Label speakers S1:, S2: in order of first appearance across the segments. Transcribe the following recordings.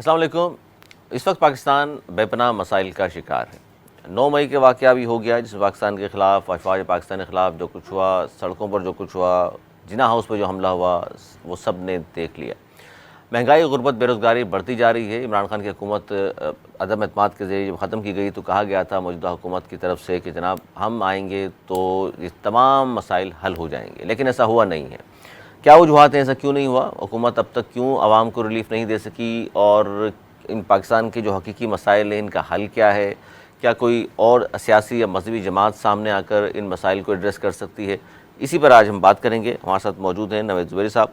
S1: السلام علیکم. اس وقت پاکستان بے پناہ مسائل کا شکار ہے. 9 مئی کے واقعہ بھی ہو گیا جس میں پاکستان کے خلاف، افواج پاکستان کے خلاف جو کچھ ہوا، سڑکوں پر جو کچھ ہوا، جناح ہاؤس پہ جو حملہ ہوا، وہ سب نے دیکھ لیا. مہنگائی، غربت، بے روزگاری بڑھتی جا رہی ہے. عمران خان کی حکومت عدم اعتماد کے ذریعے جب ختم کی گئی تو کہا گیا تھا موجودہ حکومت کی طرف سے کہ جناب ہم آئیں گے تو یہ تمام مسائل حل ہو جائیں گے، لیکن ایسا ہوا نہیں ہے. کیا وجوہات ہیں ایسا کیوں نہیں ہوا؟ حکومت اب تک کیوں عوام کو ریلیف نہیں دے سکی؟ اور ان پاکستان کے جو حقیقی مسائل ہیں ان کا حل کیا ہے؟ کیا کوئی اور سیاسی یا مذہبی جماعت سامنے آ کر ان مسائل کو ایڈریس کر سکتی ہے؟ اسی پر آج ہم بات کریں گے. ہمارے ساتھ موجود ہیں نوید زبیری صاحب،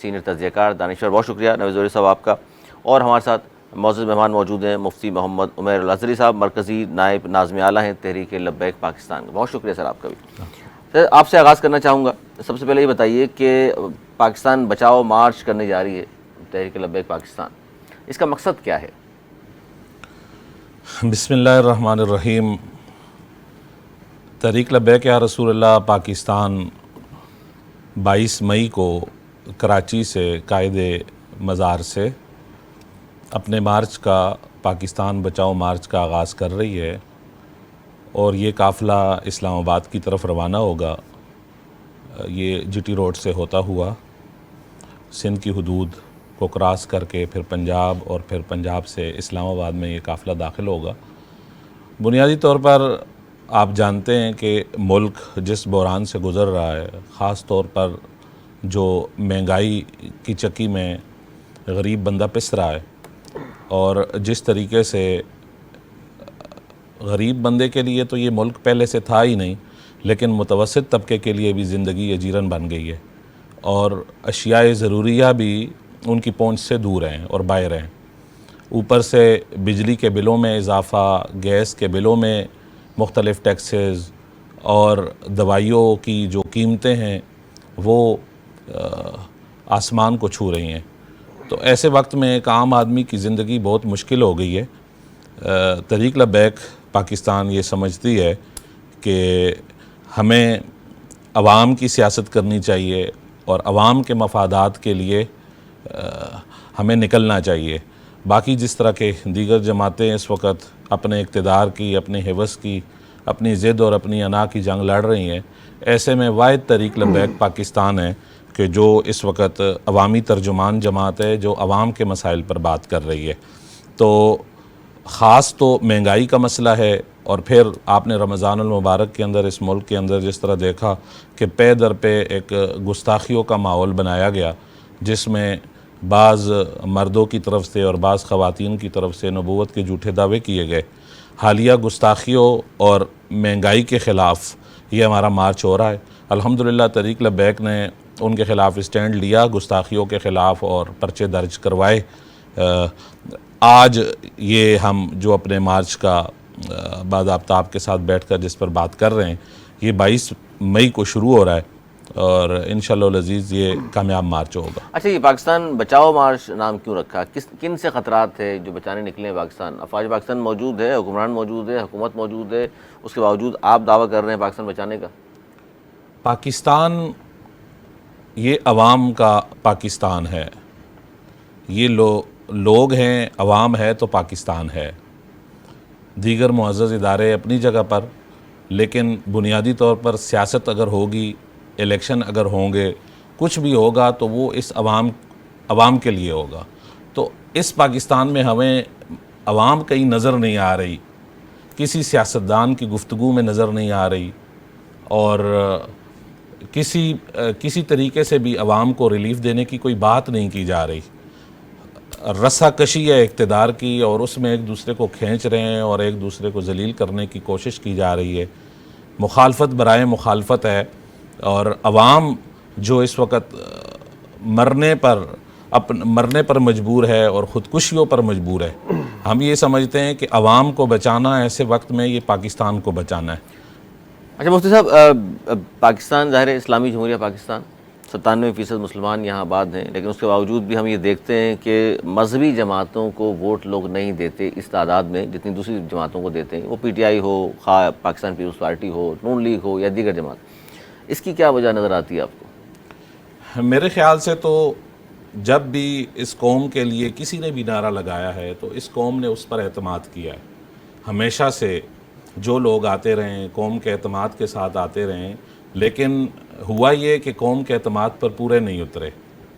S1: سینئر تجزیہ کار. دانشور، بہت شکریہ نوید زبیری صاحب آپ کا. اور ہمارے ساتھ معزز مہمان موجود ہیں مفتی محمد عمیر الازہری صاحب، مرکزی نائب ناظم اعلیٰ ہیں تحریک لبیک پاکستان. بہت شکریہ سر آپ کا بھی. سر آپ سے آغاز کرنا چاہوں گا. سب سے پہلے یہ بتائیے کہ پاکستان بچاؤ مارچ کرنے جا رہی ہے تحریک لبیک پاکستان، اس کا مقصد کیا ہے؟
S2: بسم اللہ الرحمن الرحیم. تحریک لبیک یا رسول اللہ پاکستان 22 مئی کو کراچی سے قائد مزار سے اپنے مارچ کا، پاکستان بچاؤ مارچ کا آغاز کر رہی ہے، اور یہ قافلہ اسلام آباد کی طرف روانہ ہوگا. یہ جی ٹی روڈ سے ہوتا ہوا سندھ کی حدود کو کراس کر کے پھر پنجاب، اور پھر پنجاب سے اسلام آباد میں یہ قافلہ داخل ہوگا. بنیادی طور پر آپ جانتے ہیں کہ ملک جس بحران سے گزر رہا ہے، خاص طور پر جو مہنگائی کی چکی میں غریب بندہ پس رہا ہے، اور جس طریقے سے غریب بندے کے لیے تو یہ ملک پہلے سے تھا ہی نہیں، لیکن متوسط طبقے کے لیے بھی زندگی اجیرن بن گئی ہے، اور اشیاء ضروریہ بھی ان کی پہنچ سے دور ہیں اور باہر ہیں. اوپر سے بجلی کے بلوں میں اضافہ، گیس کے بلوں میں مختلف ٹیکسز، اور دوائیوں کی جو قیمتیں ہیں وہ آسمان کو چھو رہی ہیں. تو ایسے وقت میں ایک عام آدمی کی زندگی بہت مشکل ہو گئی ہے. تحریک لبیک پاکستان یہ سمجھتی ہے کہ ہمیں عوام کی سیاست کرنی چاہیے، اور عوام کے مفادات کے لیے ہمیں نکلنا چاہیے. باقی جس طرح کے دیگر جماعتیں اس وقت اپنے اقتدار کی، اپنے حوث کی، اپنی ضد اور اپنی انا کی جنگ لڑ رہی ہیں، ایسے میں واحد تحریک لبیک پاکستان ہے کہ جو اس وقت عوامی ترجمان جماعت ہے، جو عوام کے مسائل پر بات کر رہی ہے. تو خاص تو مہنگائی کا مسئلہ ہے، اور پھر آپ نے رمضان المبارک کے اندر اس ملک کے اندر جس طرح دیکھا کہ پے در پہ ایک گستاخیوں کا ماحول بنایا گیا، جس میں بعض مردوں کی طرف سے اور بعض خواتین کی طرف سے نبوت کے جھوٹے دعوے کیے گئے. حالیہ گستاخیوں اور مہنگائی کے خلاف یہ ہمارا مارچ ہو رہا ہے. الحمدللہ تحریک لبیک نے ان کے خلاف اسٹینڈ لیا، گستاخیوں کے خلاف، اور پرچے درج کروائے. آج یہ ہم جو اپنے مارچ کا باضابطہ آپ کے ساتھ بیٹھ کر جس پر بات کر رہے ہیں، یہ 22 مئی کو شروع ہو رہا ہے، اور انشاءاللہ العزیز یہ کامیاب مارچ ہوگا.
S1: اچھا، یہ پاکستان بچاؤ مارچ نام کیوں رکھا؟ کن سے خطرات ہے جو بچانے نکلے ہیں پاکستان؟ افواج پاکستان موجود ہے، حکمران موجود ہے، حکومت موجود ہے، اس کے باوجود آپ دعویٰ کر رہے ہیں پاکستان بچانے کا.
S2: پاکستان یہ عوام کا پاکستان ہے. یہ لوگ ہیں، عوام ہے تو پاکستان ہے. دیگر معزز ادارے اپنی جگہ پر، لیکن بنیادی طور پر سیاست اگر ہوگی، الیکشن اگر ہوں گے، کچھ بھی ہوگا تو وہ اس عوام کے لیے ہوگا. تو اس پاکستان میں ہمیں عوام کہیں نظر نہیں آ رہی، کسی سیاستدان کی گفتگو میں نظر نہیں آ رہی، اور کسی طریقے سے بھی عوام کو ریلیف دینے کی کوئی بات نہیں کی جا رہی. رسا کشی ہے اقتدار کی، اور اس میں ایک دوسرے کو کھینچ رہے ہیں اور ایک دوسرے کو ذلیل کرنے کی کوشش کی جا رہی ہے. مخالفت برائے مخالفت ہے، اور عوام جو اس وقت مرنے پر مجبور ہے اور خودکشیوں پر مجبور ہے. ہم یہ سمجھتے ہیں کہ عوام کو بچانا ایسے وقت میں یہ پاکستان کو بچانا ہے.
S1: اچھا مفتی صاحب، پاکستان ظاہر ہے اسلامی جمہوریہ پاکستان، 97% مسلمان یہاں آباد ہیں، لیکن اس کے باوجود بھی ہم یہ دیکھتے ہیں کہ مذہبی جماعتوں کو ووٹ لوگ نہیں دیتے اس تعداد میں جتنی دوسری جماعتوں کو دیتے ہیں. وہ پی ٹی آئی ہو، خواہ پاکستان پیپلز پارٹی ہو، نون لیگ ہو یا دیگر جماعت. اس کی کیا وجہ نظر آتی ہے آپ کو؟
S2: میرے خیال سے تو جب بھی اس قوم کے لیے کسی نے بھی نعرہ لگایا ہے تو اس قوم نے اس پر اعتماد کیا ہے. ہمیشہ سے جو لوگ آتے رہیں قوم کے اعتماد کے ساتھ آتے رہیں, لیکن ہوا یہ کہ قوم کے اعتماد پر پورے نہیں اترے.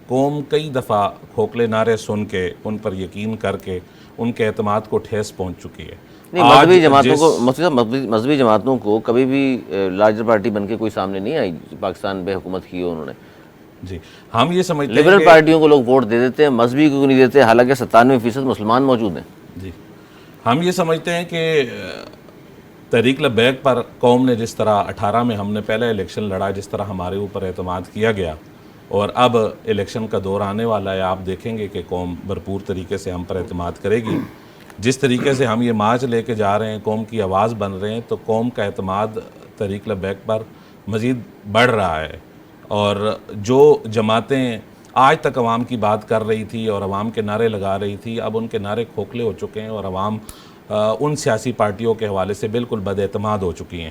S2: قوم کئی دفعہ کھوکھلے نعرے سن کے ان پر یقین کر کے ان کے اعتماد کو ٹھیس پہنچ چکی ہے.
S1: نہیں, مذہبی جماعتوں کو مذہبی جماعتوں کو کبھی بھی لارجر پارٹی بن کے کوئی سامنے نہیں آئی. پاکستان بے حکومت کی انہوں نے.
S2: جی, ہم یہ سمجھتے ہیں
S1: لبرل پارٹیوں کو لوگ ووٹ دے دیتے ہیں, مذہبی کو نہیں دیتے, حالانکہ 97% مسلمان موجود ہیں.
S2: جی, ہم یہ سمجھتے ہیں کہ تحریک لبیک پر قوم نے جس طرح 18 میں ہم نے پہلا الیکشن لڑا, جس طرح ہمارے اوپر اعتماد کیا گیا, اور اب الیکشن کا دور آنے والا ہے, آپ دیکھیں گے کہ قوم بھرپور طریقے سے ہم پر اعتماد کرے گی. جس طریقے سے ہم یہ مارچ لے کے جا رہے ہیں, قوم کی آواز بن رہے ہیں, تو قوم کا اعتماد تحریک لبیک پر مزید بڑھ رہا ہے. اور جو جماعتیں آج تک عوام کی بات کر رہی تھی اور عوام کے نعرے لگا رہی تھی, اب ان کے نعرے کھوکھلے ہو چکے ہیں اور عوام ان سیاسی پارٹیوں کے حوالے سے بالکل بد اعتماد ہو چکی ہیں.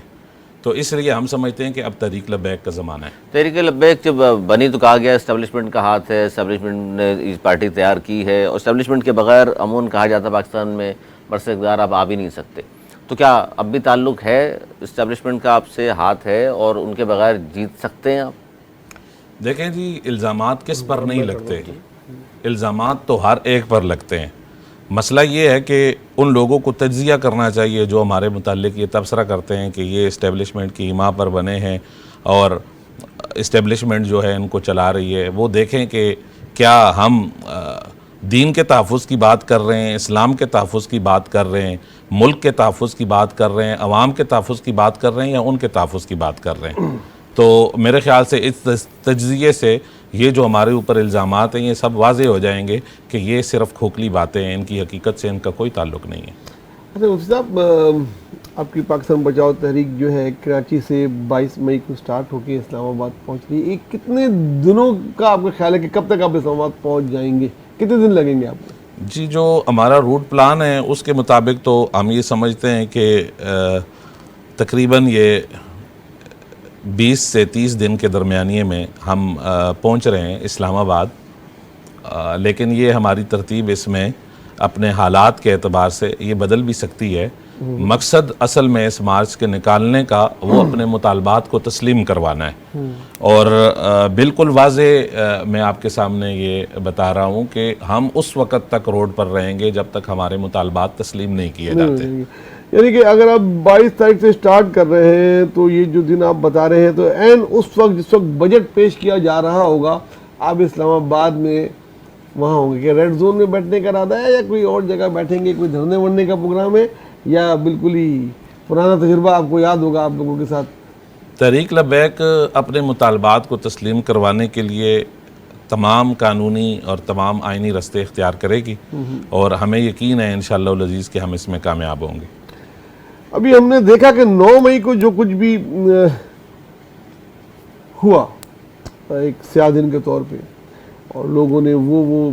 S2: تو اس لیے ہم سمجھتے ہیں کہ اب تحریک لبیک کا زمانہ ہے.
S1: تحریک لبیک جب بنی تو کہا گیا اسٹیبلشمنٹ کا ہاتھ ہے, اسٹیبلشمنٹ نے اس پارٹی تیار کی ہے, اور اسٹیبلشمنٹ کے بغیر عموماً کہا جاتا پاکستان میں برس اقتدار آپ آ بھی نہیں سکتے. تو کیا اب بھی تعلق ہے اسٹیبلشمنٹ کا آپ سے, ہاتھ ہے, اور ان کے بغیر جیت سکتے ہیں آپ؟
S2: دیکھیں جی, الزامات کس پر نہیں لگتے, الزامات تو ہر ایک پر لگتے ہیں. مسئلہ یہ ہے کہ ان لوگوں کو تجزیہ کرنا چاہیے جو ہمارے متعلق یہ تبصرہ کرتے ہیں کہ یہ اسٹیبلشمنٹ کی حمایت پر بنے ہیں اور اسٹیبلشمنٹ جو ہے ان کو چلا رہی ہے. وہ دیکھیں کہ کیا ہم دین کے تحفظ کی بات کر رہے ہیں, اسلام کے تحفظ کی بات کر رہے ہیں, ملک کے تحفظ کی بات کر رہے ہیں, عوام کے تحفظ کی بات کر رہے ہیں, یا ان کے تحفظ کی بات کر رہے ہیں. تو میرے خیال سے اس تجزیے سے یہ جو ہمارے اوپر الزامات ہیں یہ سب واضح ہو جائیں گے کہ یہ صرف کھوکھلی باتیں ہیں, ان کی حقیقت سے ان کا کوئی تعلق نہیں ہے.
S3: اچھا مفتی صاحب, آپ کی پاکستان بچاؤ تحریک جو ہے کراچی سے 22 مئی کو سٹارٹ ہو کے اسلام آباد پہنچ رہی ہے. کتنے دنوں کا آپ کا خیال ہے کہ کب تک آپ اسلام آباد پہنچ جائیں گے, کتنے دن لگیں گے آپ کو؟
S2: جی, جو ہمارا روٹ پلان ہے اس کے مطابق تو ہم یہ سمجھتے ہیں کہ تقریباً یہ 20 سے 30 دن کے درمیانیے میں ہم پہنچ رہے ہیں اسلام آباد. لیکن یہ ہماری ترتیب اس میں اپنے حالات کے اعتبار سے یہ بدل بھی سکتی ہے. مقصد اصل میں اس مارچ کے نکالنے کا وہ اپنے مطالبات کو تسلیم کروانا ہے, اور بالکل واضح میں آپ کے سامنے یہ بتا رہا ہوں کہ ہم اس وقت تک روڈ پر رہیں گے جب تک ہمارے مطالبات تسلیم نہیں کیے جاتے.
S3: یعنی کہ اگر آپ 22 تاریخ سے سٹارٹ کر رہے ہیں تو یہ جو دن آپ بتا رہے ہیں تو این اس وقت جس وقت بجٹ پیش کیا جا رہا ہوگا آپ اسلام آباد میں وہاں ہوں گے, کہ ریڈ زون میں بیٹھنے کا ارادہ ہے یا کوئی اور جگہ بیٹھیں گے, کوئی دھرنے ورنے کا پروگرام ہے, یا بالکل ہی پرانا تجربہ آپ کو یاد ہوگا آپ لوگوں کے ساتھ؟
S2: تحریک لبیک اپنے مطالبات کو تسلیم کروانے کے لیے تمام قانونی اور تمام آئینی رستے اختیار کرے گی, اور ہمیں یقین ہے انشاءاللہ العزیز کہ ہم اس میں کامیاب ہوں گے.
S3: ابھی ہم نے دیکھا کہ 9 مئی کو جو کچھ بھی ہوا ایک سیاہ دن کے طور پہ, اور لوگوں نے وہ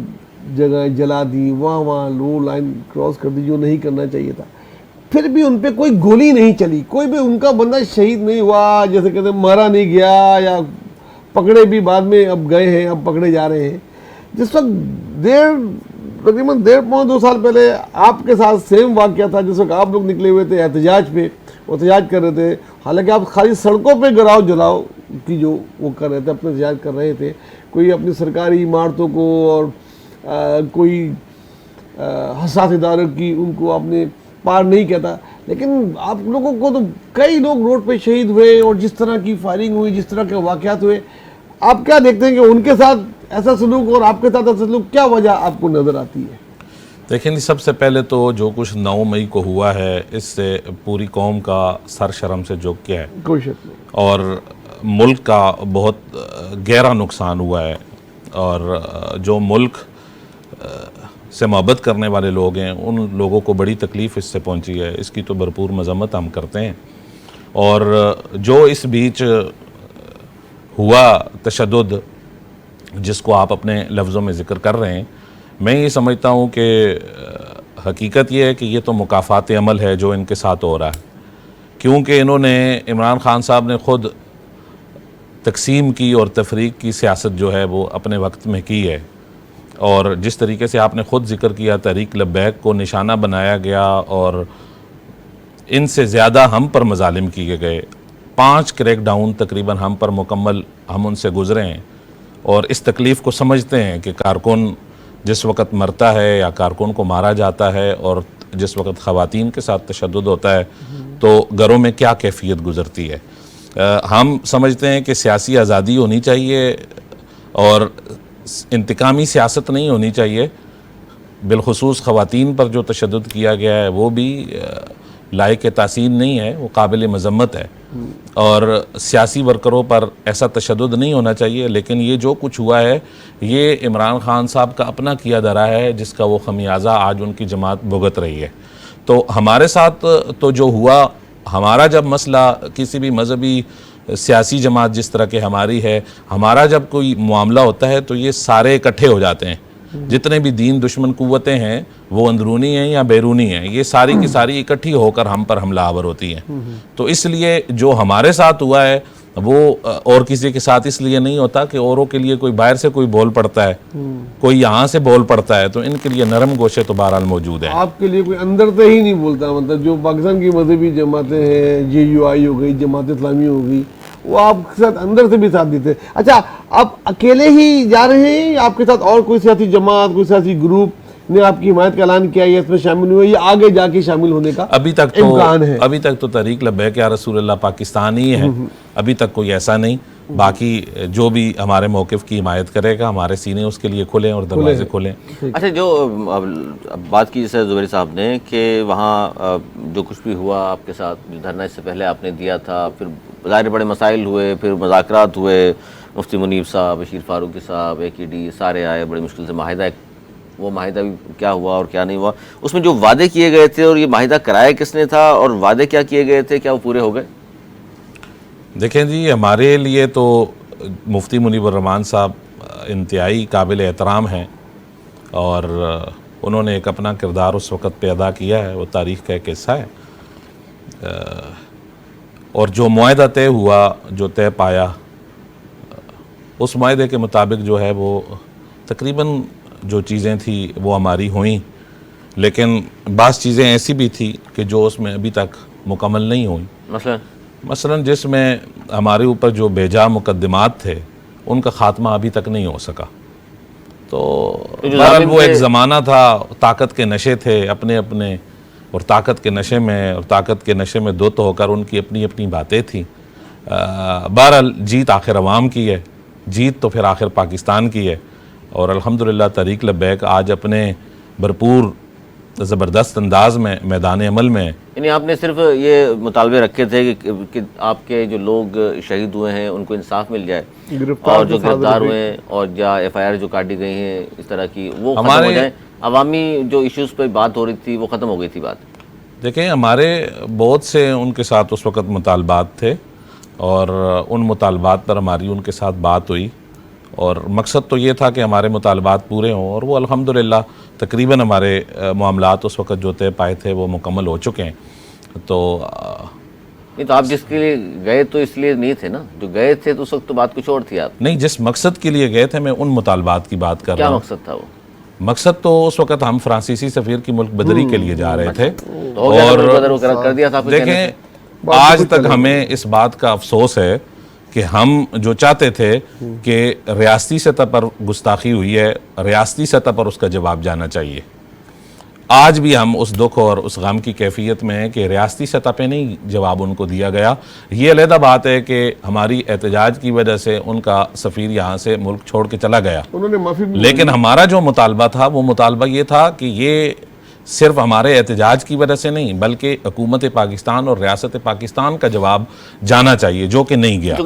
S3: جگہیں جلا دی, وہاں لو لائن کراس کر دی جو نہیں کرنا چاہیے تھا, پھر بھی ان پہ کوئی گولی نہیں چلی, کوئی بھی ان کا بندہ شہید نہیں ہوا, جیسے کہتے ہیں مارا نہیں گیا, یا پکڑے بھی بعد میں اب گئے ہیں, اب پکڑے جا رہے ہیں. جس وقت تقریباً 1.5-2 سال پہلے آپ کے ساتھ سیم واقعہ تھا, جس وقت آپ لوگ نکلے ہوئے تھے احتجاج پہ, احتجاج کر رہے تھے, حالانکہ آپ خالی سڑکوں پہ گراؤ جلاؤ کی جو وہ کر رہے تھے, اپنے احتجاج کر رہے تھے, کوئی اپنی سرکاری عمارتوں کو اور کوئی حساس اداروں کی ان کو آپ نے پار نہیں کہتا. لیکن آپ لوگوں کو تو کئی لوگ روڈ پہ شہید ہوئے, اور جس طرح کی فائرنگ ہوئی, جس طرح کے واقعات ہوئے, آپ کیا دیکھتے ہیں کہ ان کے ساتھ ایسا سلوک اور آپ کے ساتھ ایسا سلوک, کیا وجہ آپ کو نظر آتی ہے؟
S2: دیکھیں سب سے پہلے تو جو کچھ 9 مئی کو ہوا ہے اس سے پوری قوم کا سر شرم سے جھک گیا ہے,
S3: کوئی شک نہیں,
S2: اور ملک کا بہت گہرا نقصان ہوا ہے, اور جو ملک سے محبت کرنے والے لوگ ہیں ان لوگوں کو بڑی تکلیف اس سے پہنچی ہے. اس کی تو بھرپور مذمت ہم کرتے ہیں. اور جو اس بیچ ہوا تشدد جس کو آپ اپنے لفظوں میں ذکر کر رہے ہیں, میں یہ سمجھتا ہوں کہ حقیقت یہ ہے کہ یہ تو مکافات عمل ہے جو ان کے ساتھ ہو رہا ہے, کیونکہ انہوں نے عمران خان صاحب نے خود تقسیم کی اور تفریق کی سیاست جو ہے وہ اپنے وقت میں کی ہے, اور جس طریقے سے آپ نے خود ذکر کیا تحریک لبیک کو نشانہ بنایا گیا اور ان سے زیادہ ہم پر مظالم کیے گئے، 5 کریک ڈاؤن تقریباً ہم پر مکمل ہم ان سے گزرے ہیں، اور اس تکلیف کو سمجھتے ہیں کہ کارکن جس وقت مرتا ہے یا کارکن کو مارا جاتا ہے اور جس وقت خواتین کے ساتھ تشدد ہوتا ہے تو گھروں میں کیا کیفیت گزرتی ہے۔ ہم سمجھتے ہیں کہ سیاسی آزادی ہونی چاہیے اور انتقامی سیاست نہیں ہونی چاہیے، بالخصوص خواتین پر جو تشدد کیا گیا ہے وہ بھی لائق تحسین نہیں ہے، وہ قابل مذمت ہے، اور سیاسی ورکروں پر ایسا تشدد نہیں ہونا چاہیے، لیکن یہ جو کچھ ہوا ہے یہ عمران خان صاحب کا اپنا کیا دھرا ہے جس کا وہ خمیازہ آج ان کی جماعت بھگت رہی ہے۔ تو ہمارے ساتھ تو جو ہوا، ہمارا جب مسئلہ کسی بھی مذہبی سیاسی جماعت جس طرح کہ ہماری ہے، ہمارا جب کوئی معاملہ ہوتا ہے تو یہ سارے اکٹھے ہو جاتے ہیں، جتنے بھی دین دشمن قوتیں ہیں وہ اندرونی ہیں یا بیرونی ہیں، یہ ساری کی ساری اکٹھی ہو کر ہم پر حملہ آور ہوتی ہیں۔ تو اس لیے جو ہمارے ساتھ ہوا ہے وہ اور کسی کے ساتھ اس لیے نہیں ہوتا کہ اوروں کے لیے کوئی باہر سے کوئی بول پڑتا ہے، کوئی یہاں سے بول پڑتا ہے، تو ان کے لیے نرم گوشے تو بہرحال موجود ہیں۔
S3: آپ کے لیے کوئی اندر سے ہی نہیں بولتا، مطلب جو پاکستان کی مذہبی جماعتیں ہیں، JUI ہو گئی، جماعت اسلامی ہو گئی، وہ آپ کے ساتھ اندر سے بھی ساتھ دیتے ہیں۔ اچھا، آپ اکیلے ہی جا رہے ہیں یا آپ کے ساتھ اور کوئی سیاسی جماعت، کوئی سیاسی گروپ نے آپ کی حمایت کا اعلان کیا یا اس میں شامل ہوئے یا آگے جا کے شامل ہونے کا امکان ہے؟
S2: ابھی تک تو تحریک لبیک یا رسول اللہ پاکستان ہی ہے، ابھی تک کوئی ایسا نہیں۔ باقی جو بھی ہمارے موقف کی حمایت کرے گا، ہمارے سینے اس کے لیے کھلیں اور دروازے کھلیں۔
S1: اچھا، جو بات کی جیسے زبیر صاحب نے کہ وہاں جو کچھ بھی ہوا آپ کے ساتھ، جو دھرنا اس سے پہلے آپ نے دیا تھا، پھر ظاہر بڑے مسائل ہوئے، پھر مذاکرات ہوئے، مفتی منیب صاحب، بشیر فاروقی صاحب، AKD سارے آئے، بڑی مشکل سے معاہدہ، وہ معاہدہ بھی کیا ہوا اور کیا نہیں ہوا، اس میں جو وعدے کیے گئے تھے اور یہ معاہدہ کرایا کس نے تھا اور وعدے کیا کیے گئے تھے، کیا وہ پورے ہو گئے؟
S2: دیکھیں جی، ہمارے لیے تو مفتی منیب الرحمان صاحب انتہائی قابل احترام ہیں، اور انہوں نے ایک اپنا کردار اس وقت پہ ادا کیا ہے، وہ تاریخ کا ایک حصہ ہے، اور جو معاہدہ طے ہوا، جو طے پایا، اس معاہدے کے مطابق جو ہے وہ تقریباً جو چیزیں تھیں وہ ہماری ہوئیں، لیکن بعض چیزیں ایسی بھی تھی کہ جو اس میں ابھی تک مکمل نہیں ہوئیں۔ مثلا جس میں ہمارے اوپر جو بے جا مقدمات تھے ان کا خاتمہ ابھی تک نہیں ہو سکا۔ تو بہرحال وہ ایک زمانہ تھا، طاقت کے نشے تھے اپنے اپنے، اور طاقت کے نشے میں دھت ہو کر ان کی اپنی اپنی باتیں تھیں۔ بہرحال جیت آخر عوام کی ہے، جیت تو پھر آخر پاکستان کی ہے، اور الحمدللہ تحریک لبیک آج اپنے بھرپور زبردست انداز میں میدان عمل میں،
S1: یعنی آپ نے صرف یہ مطالبے رکھے تھے کہ آپ کے جو لوگ شہید ہوئے ہیں ان کو انصاف مل جائے، اور جو گرفتار ہوئے ہیں اور یا FIR جو کاٹی گئی ہیں اس طرح کی وہ ختم ہو جائیں، عوامی جو ایشوز پہ بات ہو رہی تھی وہ ختم ہو گئی تھی بات۔
S2: دیکھیں ہمارے بہت سے ان کے ساتھ اس وقت مطالبات تھے، اور ان مطالبات پر ہماری ان کے ساتھ بات ہوئی، اور مقصد تو یہ تھا کہ ہمارے مطالبات پورے ہوں، اور وہ الحمدللہ تقریباً ہمارے معاملات اس وقت جو طے پائے تھے وہ مکمل ہو چکے ہیں۔ تو
S1: آپ جس کے لیے گئے تو اس لیے نہیں تھے نا، جو گئے تھے تو اس وقت تو بات کچھ اور تھی۔ آپ
S2: نہیں، جس مقصد کے لیے گئے تھے میں ان مطالبات کی بات کر رہا ہوں۔
S1: کیا مقصد تھا وہ؟
S2: مقصد تو اس وقت ہم فرانسیسی سفیر کی ملک بدری کے لیے جا رہے تھے،
S1: کر دیا تھا۔
S2: دیکھیں آج تک ہمیں اس بات کا افسوس ہے کہ ہم جو چاہتے تھے کہ ریاستی سطح پر گستاخی ہوئی ہے، ریاستی سطح پر اس کا جواب جانا چاہیے۔ آج بھی ہم اس دکھ اور اس غم کی کیفیت میں ہیں کہ ریاستی سطح پہ نہیں جواب ان کو دیا گیا۔ یہ علیحدہ بات ہے کہ ہماری احتجاج کی وجہ سے ان کا سفیر یہاں سے ملک چھوڑ کے چلا گیا،
S3: انہوں نے معافی بھی،
S2: لیکن ہمارا جو مطالبہ تھا وہ مطالبہ یہ تھا کہ یہ صرف ہمارے احتجاج کی وجہ سے نہیں بلکہ حکومت پاکستان اور ریاست پاکستان کا جواب جانا چاہیے، جو کہ نہیں گیا۔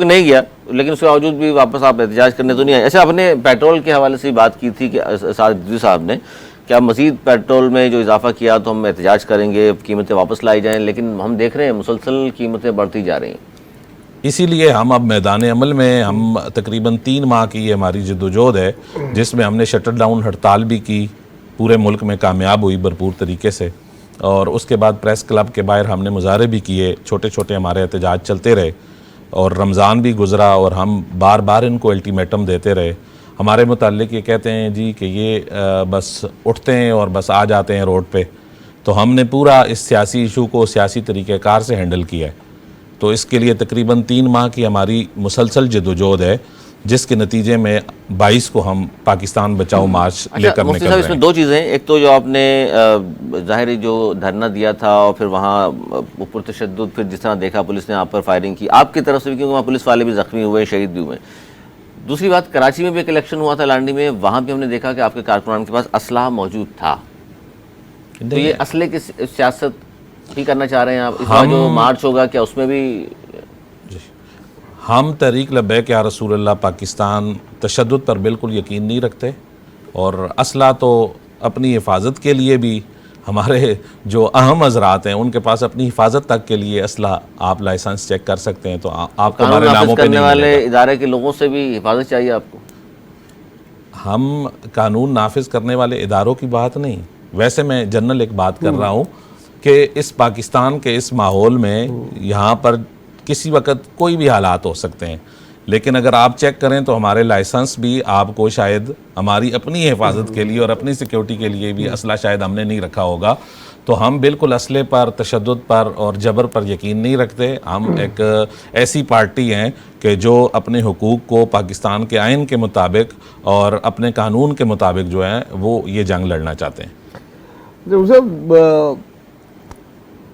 S1: لیکن اس کے باوجود بھی واپس آپ احتجاج کرنے تو نہیں آئے۔ ایسے آپ نے پیٹرول کے حوالے سے بات کی تھی کہ سعد صاحب نے کہ مزید پیٹرول میں جو اضافہ کیا تو ہم احتجاج کریں گے، قیمتیں واپس لائی جائیں، لیکن ہم دیکھ رہے ہیں مسلسل قیمتیں بڑھتی جا رہی ہیں۔
S2: اسی لیے ہم اب میدان عمل میں، ہم تقریباً 3 ماہ کی ہماری جدوجہد ہے جس میں ہم نے شٹر ڈاؤن ہڑتال بھی کی، پورے ملک میں کامیاب ہوئی بھرپور طریقے سے، اور اس کے بعد پریس کلب کے باہر ہم نے مظاہرے بھی کیے، چھوٹے چھوٹے ہمارے احتجاج چلتے رہے، اور رمضان بھی گزرا اور ہم بار بار ان کو الٹیمیٹم دیتے رہے۔ ہمارے متعلق یہ کہتے ہیں جی کہ یہ بس اٹھتے ہیں اور بس آ جاتے ہیں روڈ پہ. تو ہم نے پورا اس سیاسی ایشو کو سیاسی طریقہ کار سے ہینڈل کیا ہے. تو اس کے لیے تقریباً 3 ماہ کی ہماری مسلسل جدوجہد ہے, جس کے نتیجے میں 22 کو ہم پاکستان بچاؤ مارچ لے کر
S1: مفتی
S2: نکل
S1: صاحب
S2: رہے
S1: اس میں
S2: ہیں.
S1: 2 چیزیں ہیں. ایک تو جو آپ نے ظاہری جو دھرنا دیا تھا اور پھر وہاں اوپر تشدد, پھر جس طرح دیکھا پولیس نے آپ پر فائرنگ کی آپ کی طرف سے بھی, کیونکہ وہاں پولیس والے بھی زخمی ہوئے, شہید بھی ہوئے. دوسری بات, کراچی میں بھی ایک الیکشن ہوا تھا لانڈی میں, وہاں بھی ہم نے دیکھا کہ آپ کے کارکنان کے پاس اسلحہ موجود تھا. تو یہ اسلحے کی سیاست ہی کرنا چاہ رہے ہیں آپ؟ اس بار جو مارچ ہوگا کیا اس میں بھی؟
S2: ہم تحریک لبیک یا رسول اللہ پاکستان تشدد پر بالکل یقین نہیں رکھتے, اور اسلحہ تو اپنی حفاظت کے لیے بھی, ہمارے جو اہم حضرات ہیں ان کے پاس اپنی حفاظت تک کے لیے اسلحہ آپ لائسنس چیک کر سکتے ہیں, تو آپ کو ہمارے ناموں پہ نہیں
S1: کرنے والے
S2: ملے گا.
S1: ادارے کے لوگوں سے بھی حفاظت چاہیے آپ کو.
S2: ہم قانون نافذ کرنے والے اداروں کی بات نہیں, ویسے میں جنرل ایک بات کر رہا ہوں کہ اس پاکستان کے اس ماحول میں یہاں پر کسی وقت کوئی بھی حالات ہو سکتے ہیں, لیکن اگر آپ چیک کریں تو ہمارے لائسنس بھی آپ کو شاید ہماری اپنی حفاظت کے لیے اور اپنی سیکیورٹی کے لیے بھی اسلحہ شاید ہم نے نہیں رکھا ہوگا. تو ہم بالکل اسلحے پر, تشدد پر اور جبر پر یقین نہیں رکھتے. ہم ایک ایسی پارٹی ہیں کہ جو اپنے حقوق کو پاکستان کے آئین کے مطابق اور اپنے قانون کے مطابق جو ہے وہ یہ جنگ لڑنا چاہتے ہیں.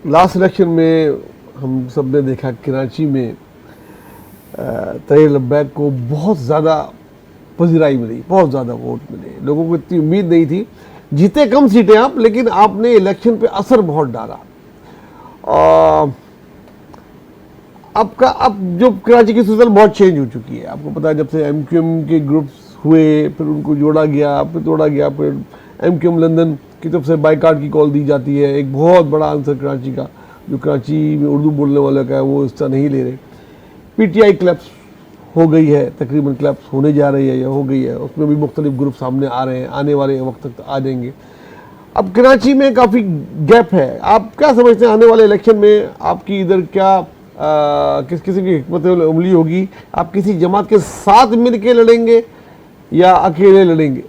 S3: لاسٹ الیکشن میں ہم سب نے دیکھا کراچی میں تحریک لبیک کو بہت زیادہ پذیرائی ملی, بہت زیادہ ووٹ ملے. لوگوں کو اتنی امید نہیں تھی. جیتے کم سیٹیں آپ, لیکن آپ نے الیکشن پہ اثر بہت ڈالا. اب جو کراچی کی صورت بہت چینج ہو چکی ہے. آپ کو پتا ہے جب سے ایم کیو ایم کے گروپس ہوئے, پھر ان کو جوڑا گیا, پھر توڑا گیا, پھر ایم کیو ایم لندن کی طرف سے بائیکاٹ کی کال دی جاتی ہے. ایک بہت بڑا آنسر کراچی کا, جو کراچی میں اردو بولنے والے کا ہے, وہ اس طرح نہیں لے رہے. پی ٹی آئی کلپس ہو گئی ہے, تقریباً کلپس ہونے جا رہی ہے یا ہو گئی ہے. اس میں بھی مختلف گروپ سامنے آ رہے ہیں, آنے والے وقت تک آ جائیں گے. اب کراچی میں کافی گیپ ہے. آپ کیا سمجھتے ہیں آنے والے الیکشن میں آپ کی ادھر کیا کس قسم کی حکمت عملی ہوگی؟ آپ کسی جماعت کے ساتھ مل کے لڑیں گے یا اکیلے لڑیں گے؟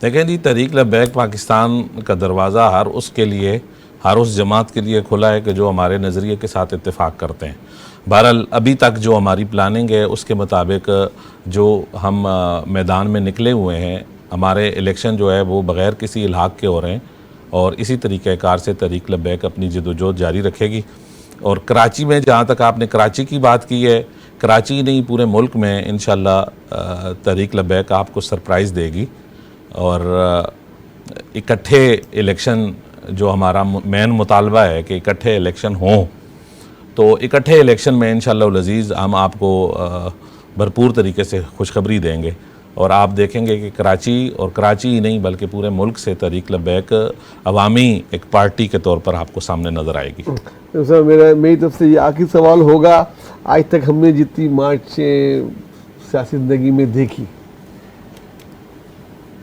S2: دیکھیں جی, تحریک لبیک پاکستان کا دروازہ ہر اس کے لیے, ہر اس جماعت کے لیے کھلا ہے کہ جو ہمارے نظریے کے ساتھ اتفاق کرتے ہیں. بہرحال ابھی تک جو ہماری پلاننگ ہے اس کے مطابق جو ہم میدان میں نکلے ہوئے ہیں, ہمارے الیکشن جو ہے وہ بغیر کسی الحاق کے ہو رہے ہیں, اور اسی طریقہ کار سے تحریک لبیک اپنی جدوجہد جاری رکھے گی. اور کراچی میں, جہاں تک آپ نے کراچی کی بات کی ہے, کراچی نہیں پورے ملک میں انشاءاللہ تحریک لبیک آپ کو سرپرائز دے گی. اور اکٹھے الیکشن جو ہمارا مین مطالبہ ہے کہ اکٹھے الیکشن ہوں, تو اکٹھے الیکشن میں انشاءاللہ العزیز ہم آپ کو بھرپور طریقے سے خوشخبری دیں گے. اور آپ دیکھیں گے کہ کراچی, اور کراچی ہی نہیں بلکہ پورے ملک سے تحریک لبیک عوامی ایک پارٹی کے طور پر آپ کو سامنے نظر آئے گی.
S3: سر میری طرف سے یہ آخری سوال ہوگا, آج تک ہم نے جتنی مارچیں سیاسی زندگی میں دیکھی,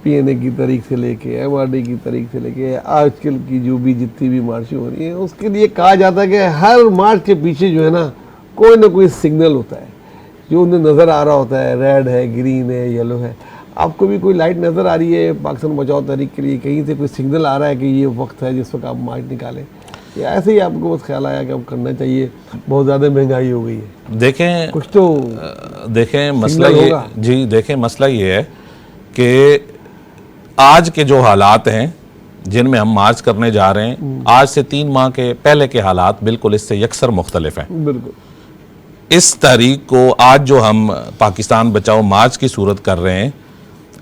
S3: پی این اے کی تاریخ سے لے کے ایم آر ڈی کی تاریخ سے لے کے آج کل کی جو بھی جتنی بھی مارچیں ہو رہی ہیں, اس کے لیے کہا جاتا ہے کہ ہر مارچ کے پیچھے جو ہے نا کوئی نہ کوئی سگنل ہوتا ہے جو انہیں نظر آ رہا ہوتا ہے, ریڈ ہے, گرین ہے, یلو ہے. آپ کو بھی کوئی لائٹ نظر آ رہی ہے پاکستان بچاؤ تحریک کے لیے, کہیں سے کوئی سگنل آ رہا ہے کہ یہ وقت ہے جس وقت آپ مارچ نکالیں, یا ایسے ہی آپ کو بس خیال آیا کہ اب کرنا چاہیے, بہت زیادہ مہنگائی ہو گئی ہے؟
S2: دیکھیں
S3: کچھ تو
S2: دیکھیں مسئلہ یہ,
S3: ہوگا.
S2: جی دیکھیں مسئلہ یہ ہے کہ آج کے جو حالات ہیں جن میں ہم مارچ کرنے جا رہے ہیں, آج سے 3 ماہ کے پہلے کے حالات بالکل اس سے یکسر مختلف ہیں.
S3: بالکل
S2: اس تاریخ کو آج جو ہم پاکستان بچاؤ مارچ کی صورت کر رہے ہیں,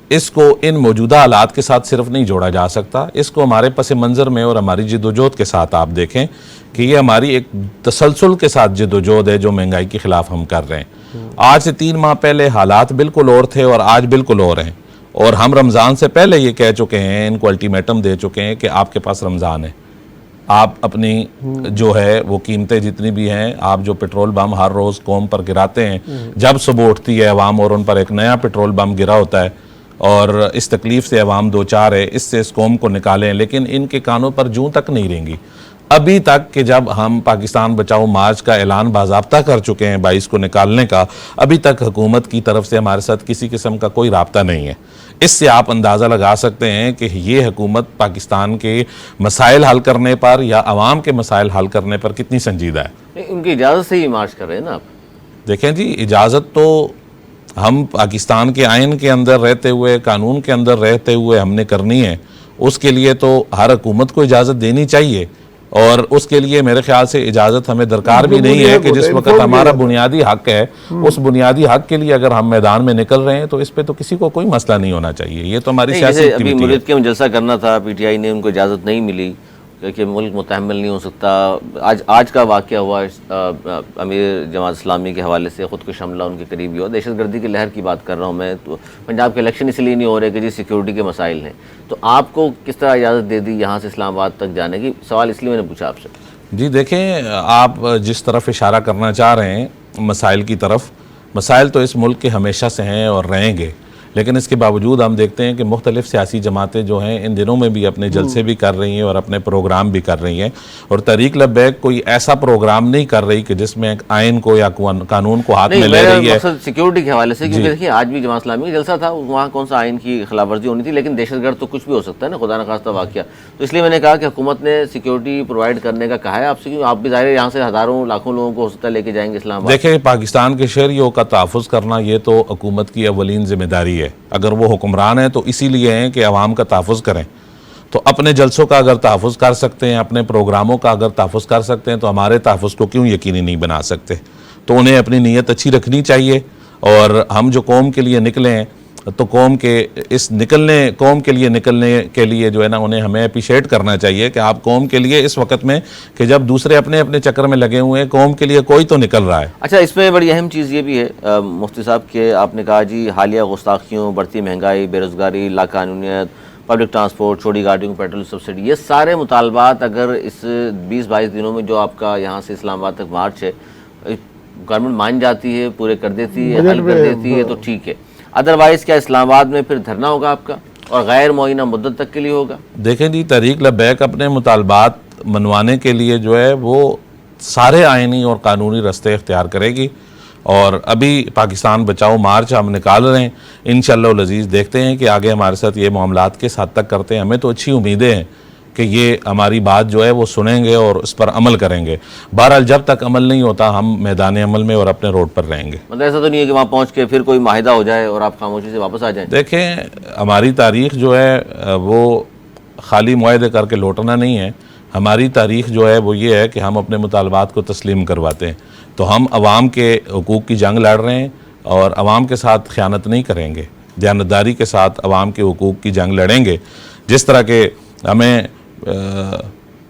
S2: اس کو ان موجودہ حالات کے ساتھ صرف نہیں جوڑا جا سکتا. اس کو ہمارے پس منظر میں اور ہماری جدوجہد کے ساتھ آپ دیکھیں کہ یہ ہماری ایک تسلسل کے ساتھ جدوجہد ہے جو مہنگائی کے خلاف ہم کر رہے ہیں. آج سے 3 ماہ پہلے حالات بالکل اور تھے اور آج بالکل اور ہیں, اور ہم رمضان سے پہلے یہ کہہ چکے ہیں, ان کو الٹیمیٹم دے چکے ہیں کہ آپ کے پاس رمضان ہے, آپ اپنی جو ہے وہ قیمتیں جتنی بھی ہیں, آپ جو پٹرول بم ہر روز قوم پر گراتے ہیں, جب صبح اٹھتی ہے عوام اور ان پر ایک نیا پٹرول بم گرا ہوتا ہے, اور اس تکلیف سے عوام 2-4 ہے, اس سے اس قوم کو نکالیں, لیکن ان کے کانوں پر جوں تک نہیں رہیں گی. ابھی تک کہ جب ہم پاکستان بچاؤ مارچ کا اعلان باضابطہ کر چکے ہیں 22 کو نکالنے کا، ابھی تک حکومت کی طرف سے ہمارے ساتھ کسی قسم کا کوئی رابطہ نہیں ہے۔ اس سے آپ اندازہ لگا سکتے ہیں کہ یہ حکومت پاکستان کے مسائل حل کرنے پر یا عوام کے مسائل حل کرنے پر کتنی سنجیدہ ہے۔
S1: نہیں، ان کی اجازت سے ہی مارچ کر رہے ہیں نا آپ؟
S2: دیکھیں جی، اجازت تو ہم پاکستان کے آئین کے اندر رہتے ہوئے، قانون کے اندر رہتے ہوئے ہم نے کرنی ہے۔ اس کے لیے تو ہر حکومت کو اجازت دینی چاہیے، اور اس کے لیے میرے خیال سے اجازت ہمیں درکار بھی نہیں ہے کہ جس وقت ہمارا بنیادی حق ہے، اس بنیادی حق کے لیے اگر ہم میدان میں نکل رہے ہیں تو اس پہ تو کسی کو کوئی مسئلہ نہیں ہونا چاہیے۔ یہ تو ہماری سیاسی
S1: ابھی
S2: ایکٹیویٹی ہے۔
S1: ملک کے جلسہ کرنا تھا، پی ٹی آئی نے ان کو اجازت نہیں ملی کہ ملک متحمل نہیں ہو سکتا۔ آج کا واقعہ ہوا امیر جماعت اسلامی کے حوالے سے، خودکش حملہ ان کے قریب ہوا، دہشت گردی کی لہر کی بات کر رہا ہوں میں۔ تو پنجاب کے الیکشن اس لیے نہیں ہو رہے کہ جی سیکیورٹی کے مسائل ہیں، تو آپ کو کس طرح اجازت دے دی یہاں سے اسلام آباد تک جانے کی؟ سوال اس لیے میں نے پوچھا آپ سے۔
S2: جی دیکھیں، آپ جس طرف اشارہ کرنا چاہ رہے ہیں مسائل کی طرف، مسائل تو اس ملک کے ہمیشہ سے ہیں اور رہیں گے، لیکن اس کے باوجود ہم دیکھتے ہیں کہ مختلف سیاسی جماعتیں جو ہیں ان دنوں میں بھی اپنے جلسے بھی کر رہی ہیں اور اپنے پروگرام بھی کر رہی ہیں، اور تحریک لبیک کوئی ایسا پروگرام نہیں کر رہی کہ جس میں آئین کو یا قانون کو ہاتھ میں لے رہی ہے۔
S1: مقصد سیکیورٹی کے حوالے سے، کیونکہ دیکھیے آج بھی جماعت اسلامی کا جلسہ تھا، وہاں کون سا آئین کی خلاف ورزی ہونی تھی، لیکن دہشت گرد تو کچھ بھی ہو سکتا ہے نا، خدا نخواستہ واقعہ۔ تو اس لیے میں نے کہا کہ حکومت نے سیکیورٹی پرووائڈ کرنے کا کہا ہے آپ سے، کیوں آپ بھی ظاہر ہے یہاں سے ہزاروں لاکھوں لوگوں کو ہو سکتا ہے لے کے جائیں گے اسلام آباد۔
S2: دیکھیں، پاکستان کے شہریوں کا تحفظ کرنا یہ تو حکومت کی اولین ذمہ داری ہے۔ اگر وہ حکمران ہیں تو اسی لیے ہیں کہ عوام کا تحفظ کریں، تو اپنے جلسوں کا اگر تحفظ کر سکتے ہیں، اپنے پروگراموں کا اگر تحفظ کر سکتے ہیں تو ہمارے تحفظ کو کیوں یقینی نہیں بنا سکتے؟ تو انہیں اپنی نیت اچھی رکھنی چاہیے، اور ہم جو قوم کے لیے نکلے ہیں تو قوم کے لیے نکلنے کے لیے جو ہے نا انہیں ہمیں اپریشیٹ کرنا چاہیے کہ آپ قوم کے لیے اس وقت میں کہ جب دوسرے اپنے اپنے چکر میں لگے ہوئے ہیں، قوم کے لیے کوئی تو نکل رہا ہے۔
S1: اچھا، اس میں بڑی اہم چیز یہ بھی ہے مفتی صاحب کہ آپ نے کہا جی حالیہ گستاخیوں، بڑھتی مہنگائی، بے روزگاری، لاقانونیت، پبلک ٹرانسپورٹ، چھوٹی گاڑیوں کو پیٹرول سبسڈی، یہ سارے مطالبات اگر اس 20-22 دنوں میں جو آپ کا یہاں سے اسلام آباد تک مارچ ہے گورنمنٹ مان جاتی ہے، پورے کر دیتی ہے، حل کر دیتی ہے تو ٹھیک ہے، ادروائز کیا اسلام آباد میں پھر دھرنا ہوگا آپ کا اور غیر معینہ مدت تک کے لیے ہوگا؟
S2: دیکھیں جی، تحریک لبیک اپنے مطالبات منوانے کے لیے جو ہے وہ سارے آئینی اور قانونی رستے اختیار کرے گی، اور ابھی پاکستان بچاؤ مارچ ہم نکال رہے ہیں، انشاءاللہ العزیز دیکھتے ہیں کہ آگے ہمارے ساتھ یہ معاملات کس حد تک کرتے ہیں۔ ہمیں تو اچھی امیدیں ہیں کہ یہ ہماری بات جو ہے وہ سنیں گے اور اس پر عمل کریں گے۔ بہرحال جب تک عمل نہیں ہوتا ہم میدان عمل میں اور اپنے روڈ پر رہیں گے۔
S1: مطلب ایسا تو نہیں ہے کہ وہاں پہنچ کے پھر کوئی معاہدہ ہو جائے اور آپ خاموشی سے واپس آ جائیں؟
S2: دیکھیں، ہماری تاریخ جو ہے وہ خالی معاہدے کر کے لوٹنا نہیں ہے، ہماری تاریخ جو ہے وہ یہ ہے کہ ہم اپنے مطالبات کو تسلیم کرواتے ہیں۔ تو ہم عوام کے حقوق کی جنگ لڑ رہے ہیں اور عوام کے ساتھ خیانت نہیں کریں گے، دیانتداری کے ساتھ عوام کے حقوق کی جنگ لڑیں گے۔ جس طرح کہ ہمیں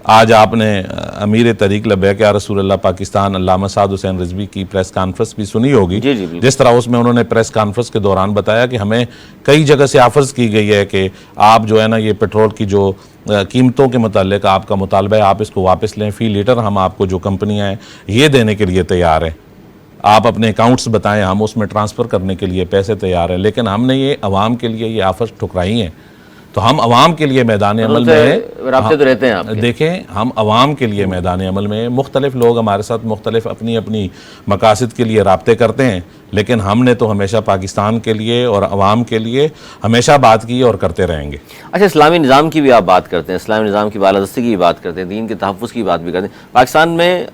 S2: آج آپ نے امیر تحریک لبیک یا رسول اللہ پاکستان علامہ سعد حسین رضوی کی پریس کانفرنس بھی سنی ہوگی، جس طرح اس میں انہوں نے پریس کانفرنس کے دوران بتایا کہ ہمیں کئی جگہ سے آفرز کی گئی ہے کہ آپ جو ہے نا یہ پیٹرول کی جو قیمتوں کے متعلق آپ کا مطالبہ ہے آپ اس کو واپس لیں، فی لیٹر ہم آپ کو جو کمپنیاں ہیں یہ دینے کے لیے تیار ہیں، آپ اپنے اکاؤنٹس بتائیں، ہم اس میں ٹرانسفر کرنے کے لیے پیسے تیار ہیں، لیکن ہم نے یہ عوام کے لیے یہ آفرز ٹھکرائی ہیں۔ تو ہم عوام کے لیے میدان عمل میں
S1: رابطے تو رہتے ہیں آپ کے؟
S2: دیکھیں، ہم عوام کے لیے میدان عمل میں، مختلف لوگ ہمارے ساتھ مختلف اپنی اپنی مقاصد کے لیے رابطے کرتے ہیں، لیکن ہم نے تو ہمیشہ پاکستان کے لیے اور عوام کے لیے ہمیشہ بات کی اور کرتے رہیں گے۔
S1: اچھا، اسلامی نظام کی بھی آپ بات کرتے ہیں، اسلامی نظام کی بالادستی کی بھی بات کرتے ہیں، دین کے تحفظ کی بات بھی کرتے ہیں۔ پاکستان میں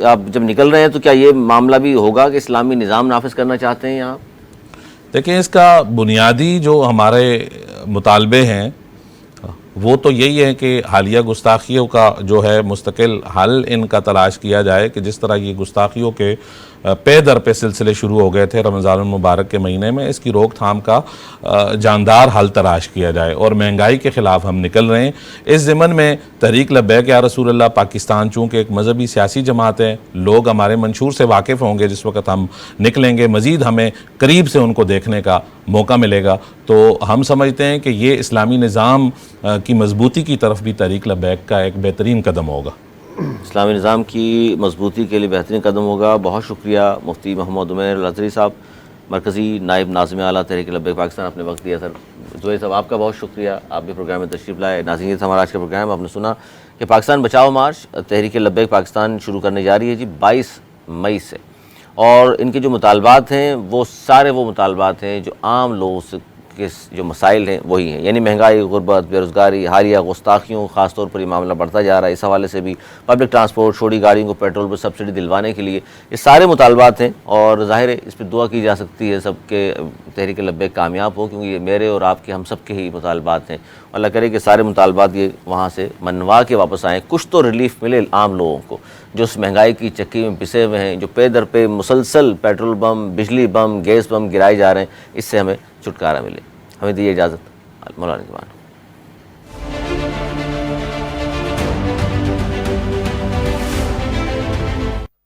S1: آپ جب نکل رہے ہیں تو کیا یہ معاملہ بھی ہوگا کہ اسلامی نظام نافذ کرنا چاہتے ہیں یہاں؟
S2: دیکھیں، اس کا بنیادی جو ہمارے مطالبے ہیں وہ تو یہی ہے کہ حالیہ گستاخیوں کا جو ہے مستقل حل ان کا تلاش کیا جائے، کہ جس طرح یہ گستاخیوں کے پے در پہ سلسلے شروع ہو گئے تھے رمضان المبارک کے مہینے میں، اس کی روک تھام کا جاندار حل تلاش کیا جائے، اور مہنگائی کے خلاف ہم نکل رہے ہیں۔ اس ضمن میں تحریک لبیک یا رسول اللہ پاکستان چونکہ ایک مذہبی سیاسی جماعت ہے، لوگ ہمارے منشور سے واقف ہوں گے جس وقت ہم نکلیں گے، مزید ہمیں قریب سے ان کو دیکھنے کا موقع ملے گا، تو ہم سمجھتے ہیں کہ یہ اسلامی نظام کی مضبوطی کی طرف بھی تحریک لبیک کا ایک بہترین قدم ہوگا۔
S1: اسلامی نظام کی مضبوطی کے لیے بہترین قدم ہوگا۔ بہت شکریہ مفتی محمد عمیر الازہری صاحب، مرکزی نائب ناظم اعلیٰ تحریک لبیک پاکستان، اپنے وقت دیا سر. زہیر صاحب آپ کا بہت شکریہ، آپ بھی پروگرام میں تشریف لائے. ناظرین یہ تھا ہمارا آج کا پروگرام. آپ نے سنا کہ پاکستان بچاؤ مارچ تحریک لبیک پاکستان شروع کرنے جا رہی ہے جی 22 مئی سے، اور ان کے جو مطالبات ہیں وہ سارے وہ مطالبات ہیں جو عام لوگوں کے جو مسائل ہیں وہی ہیں، یعنی مہنگائی، غربت، بے روزگاری، حالیہ گستاخیوں، خاص طور پر یہ معاملہ بڑھتا جا رہا ہے. اس حوالے سے بھی پبلک ٹرانسپورٹ، چھوٹی گاڑیوں کو پیٹرول پر سبسڈی دلوانے کے لیے یہ سارے مطالبات ہیں، اور ظاہر ہے اس پہ دعا کی جا سکتی ہے سب کے تحریک لبیک کامیاب ہو، کیونکہ یہ میرے اور آپ کے ہم سب کے ہی مطالبات ہیں. اللہ کرے کہ سارے مطالبات یہ وہاں سے منوا کے واپس آئیں، کچھ تو ریلیف ملے عام لوگوں کو جو اس مہنگائی کی چکی میں پسے ہوئے ہیں، جو پے در پہ مسلسل پیٹرول بم، بجلی بم، گیس بم گرائے جا رہے ہیں. اس سے ہمیں چھٹکارا ملے. ہمیں دیے اجازت. مولانا نگہبان.